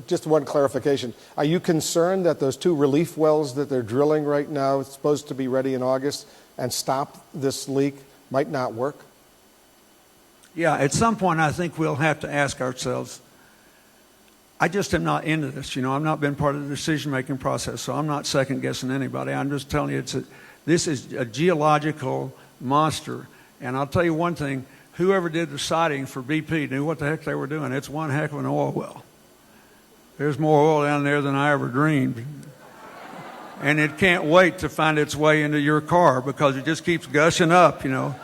just one clarification. Are you concerned that those 2 relief wells that they're drilling right now, it's supposed to be ready in August, and stop this leak, might not work? Yeah, at some point I think we'll have to ask ourselves, I just am not into this. You know, I've not been part of the decision-making process, so I'm not second-guessing anybody. I'm just telling you, this is a geological monster. And I'll tell you one thing, whoever did the siting for BP knew what the heck they were doing. It's one heck of an oil well. There's more oil down there than I ever dreamed. And it can't wait to find its way into your car because it just keeps gushing up, you know.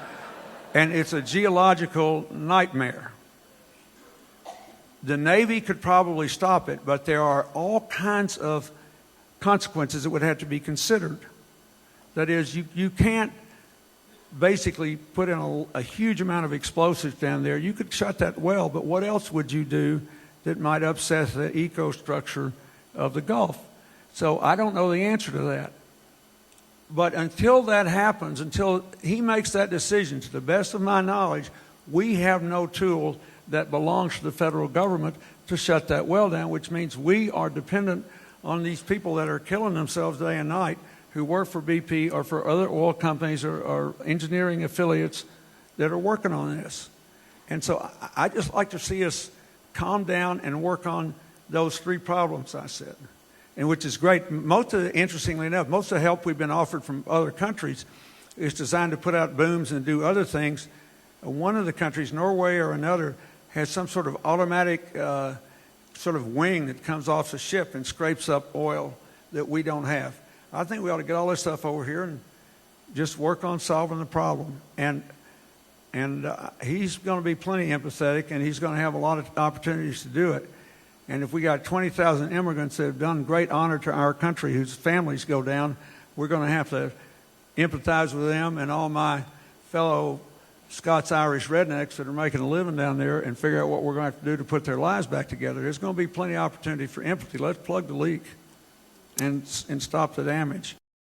And it's a geological nightmare. The Navy could probably stop it, but there are all kinds of consequences that would have to be considered. That is, you can't basically put in a huge amount of explosives down there. You could shut that well, but what else would you do that might upset the ecostructure of the Gulf? So I don't know the answer to that. But until that happens, until he makes that decision, to the best of my knowledge, we have no tool that belongs to the federal government to shut that well down, which means we are dependent on these people that are killing themselves day and night who work for BP or for other oil companies or engineering affiliates that are working on this. And so I just like to see us calm down and work on those 3 problems I said, and which is great. Interestingly enough, most of the help we've been offered from other countries is designed to put out booms and do other things. One of the countries, Norway or another, has some sort of automatic sort of wing that comes off the ship and scrapes up oil that we don't have. I think we ought to get all this stuff over here and just work on solving the problem. And he's going to be plenty empathetic, and he's going to have a lot of opportunities to do it. And if we got 20,000 immigrants that have done great honor to our country whose families go down, we're going to have to empathize with them and all my fellow Scots-Irish rednecks that are making a living down there and figure out what we're going to have to do to put their lives back together. There's going to be plenty of opportunity for empathy. Let's plug the leak and stop the damage.